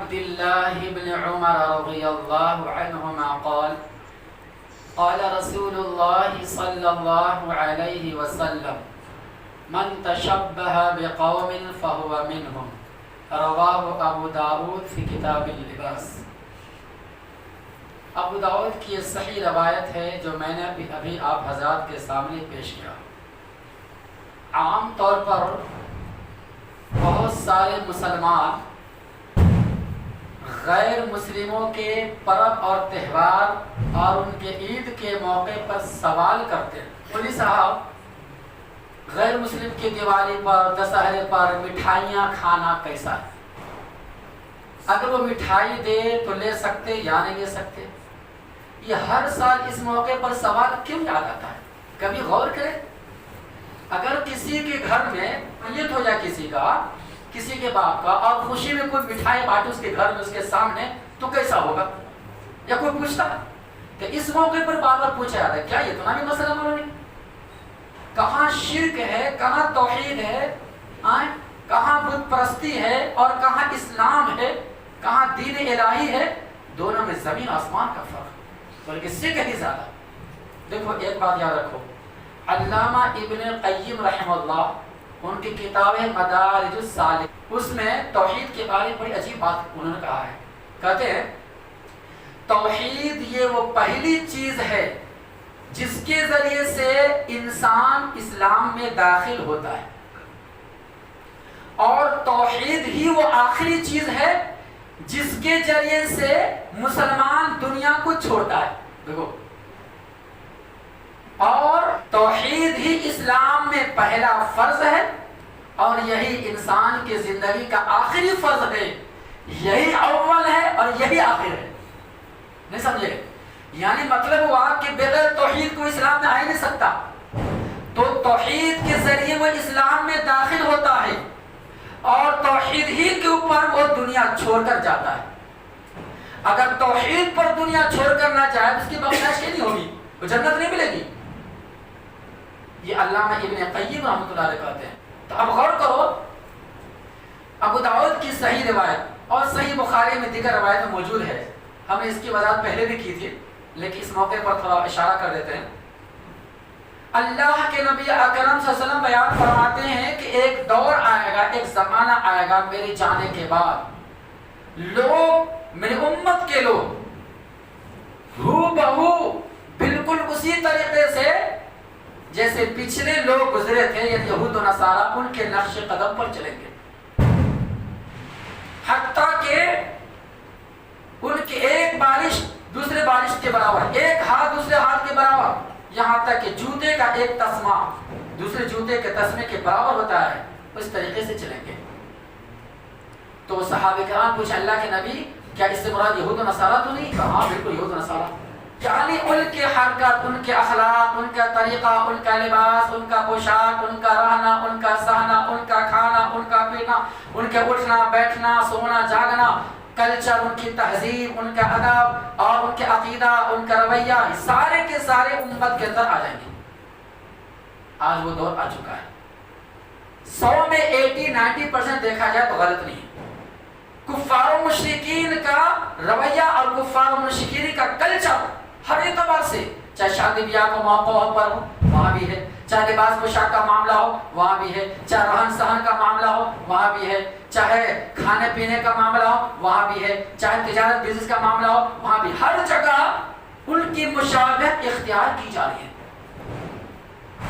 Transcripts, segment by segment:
عبد الله بن عمر رضي الله عنهما قال قال رسول الله صلى الله عليه وسلم من تشبه بقوم فهو منهم رواه ابو داود فی کتاب اللباس۔ ابو داود کی یہ صحیح روایت ہے جو میں نے ابھی آپ حضرات کے سامنے پیش کیا۔ عام طور پر بہت سارے مسلمان غیر مسلموں کے پرب اور تہوار اور ان کے عید کے موقع پر سوال کرتے ہیں، مولوی صاحب غیر مسلم کی دیوالی پر دشہرے پر مٹھائیاں کھانا کیسا ہے؟ اگر وہ مٹھائی دے تو لے سکتے یا نہیں لے سکتے؟ یہ ہر سال اس موقع پر سوال کیوں یاد آتا ہے؟ کبھی غور کریں، اگر کسی کے گھر میں میت ہو جائے کسی کے باپ کا اور خوشی میں کوئی مٹھائی بانٹے اس کے گھر میں اس کے سامنے تو کیسا ہوگا؟ یا کوئی پوچھتا ہے؟ تو اس موقع پر بار بار پوچھا جاتا ہے کیا یہ اتنا بھی مسئلہ معلوم نہیں؟ کہاں شرک ہے، کہاں توحید ہے، کہاں بت پرستی ہے اور کہاں اسلام ہے، کہاں دین الہی ہے؟ دونوں میں زمین آسمان کا فرق، بلکہ اس سے کہیں زیادہ۔ دیکھو ایک بات یاد رکھو، علامہ ابن قیم رحمہ اللہ ان کی کتاب ہے مدارج السالک، اس میں توحید کے بارے میں بڑی عجیب بات انہوں نے کہا ہے۔ کہتے ہیں توحید یہ وہ پہلی چیز ہے جس کے ذریعے سے انسان اسلام میں داخل ہوتا ہے، اور توحید ہی وہ آخری چیز ہے جس کے ذریعے سے مسلمان دنیا کو چھوڑتا ہے۔ دیکھو، اور توحید ہی اسلام میں پہلا فرض ہے اور یہی انسان کی زندگی کا آخری فرض ہے، یہی اول ہے اور یہی آخر ہے۔ نہیں سمجھے؟ یعنی مطلب ہوا کہ بغیر توحید کو اسلام میں آ ہی نہیں سکتا، تو توحید کے ذریعے وہ اسلام میں داخل ہوتا ہے اور توحید ہی کے اوپر وہ دنیا چھوڑ کر جاتا ہے۔ اگر توحید پر دنیا چھوڑ کر نہ جائے تو اس کی بخشش نہیں ہوگی، وہ جنت نہیں ملے گی۔ یہ علامہ ابن قیم رحمۃ اللہ علیہ کہتے ہیں۔ تو اب غور کرو، ابو داؤد کی صحیح روایت اور صحیح بخاری میں دیگر روایت میں موجود ہے، ہم نے اس کی وضاحت پہلے بھی کی تھی لیکن اس موقع پر تھوڑا اشارہ کر دیتے ہیں۔ اللہ کے نبی اکرم صلی اللہ علیہ وسلم بیان فرماتے ہیں کہ ایک دور آئے گا، ایک زمانہ آئے گا میرے جانے کے بعد، لوگ میری امت کے لوگ ہو بہو بالکل اسی طریقے سے جیسے پچھلے لوگ گزرے تھے، یعنی یہود و نصارہ، ان کے نقش قدم پر چلیں گے، حتیٰ کہ ان کی ایک بارش دوسرے بارش کے برابر، ایک ہاتھ دوسرے ہاتھ کے برابر، یہاں تک کہ جوتے کا ایک تسمہ دوسرے جوتے کے تسمے کے برابر ہوتا ہے، اس طریقے سے چلیں گے۔ تو صحابہ کرام پوچھا اللہ کے نبی کیا اس سے مراد یہود و نصارہ تو نہیں؟ کہا بالکل یہود و نصارہ، یعنی ان کے حرکت، ان کے اخلاق، ان کا طریقہ، ان کا لباس، ان کا پوشاک، ان کا رہنا، ان کا سہنا، ان کا کھانا، ان کا پینا، ان کے اٹھنا بیٹھنا سونا جاگنا، کلچر، ان کی تہذیب، ان کا ادب اور ان کے عقیدہ، ان کا رویہ، سارے کے سارے امت کے اندر آ جائیں گے۔ آج وہ دور آ چکا ہے، 100 میں 80-90% دیکھا جائے تو غلط نہیں ہے۔ کفار و مشرکین کا رویہ اور کفار و مشرکین کا کلچر ہر اعتبار سے، چاہے شادی بیاہ کا موقع پر ہو وہاں بھی ہے، چاہے لباس پوشاک کا معاملہ ہو وہاں بھی ہے، چاہے رہن سہن کا معاملہ ہو وہاں بھی ہے، چاہے کھانے پینے کا معاملہ ہو وہاں بھی ہے، چاہے تجارت بزنس کا معاملہ ہو وہاں بھی، ہر جگہ ان کی مشابہت اختیار کی جا رہی ہے۔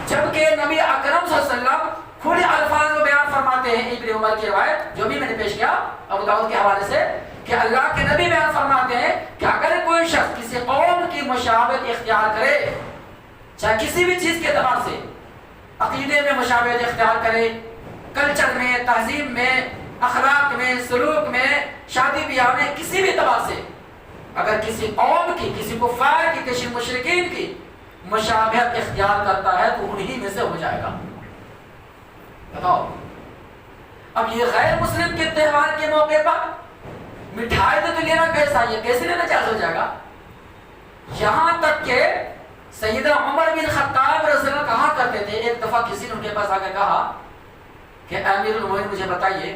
جبکہ نبی اکرم صلی اللہ علیہ وسلم کھلے الفاظ میں بیان فرماتے ہیں، ابن عمر کی روایت جو بھی میں نے پیش کیا ابو داؤد کے حوالے سے، کہ اللہ کے نبی بیان فرماتے ہیں کہ اگر کوئی شخص کسی قوم کی مشابہت اختیار کرے، چاہے کسی بھی چیز کے اعتبار سے، عقیدے میں مشابہت اختیار کرے، کلچر میں، تہذیب میں، اخلاق میں، سلوک میں، شادی بیاہ میں، کسی بھی اعتبار سے اگر کسی قوم کی، کسی کفار کی، کسی مشرکین کی مشابہت اختیار کرتا ہے تو انہی میں سے ہو جائے گا۔ بتاؤ، اب یہ غیر مسلم کے تہوار کے موقع پر مٹھائی تو لینا کیسا، یہ کیسے لینا جائز ہو جائے گا؟ یہاں تک کہ سیدنا عمر بن خطاب رضی اللہ عنہ کہا کرتے تھے، ایک دفعہ کسی نے ان کے پاس آ کے کہا کہ امیر المومنین مجھے بتائیے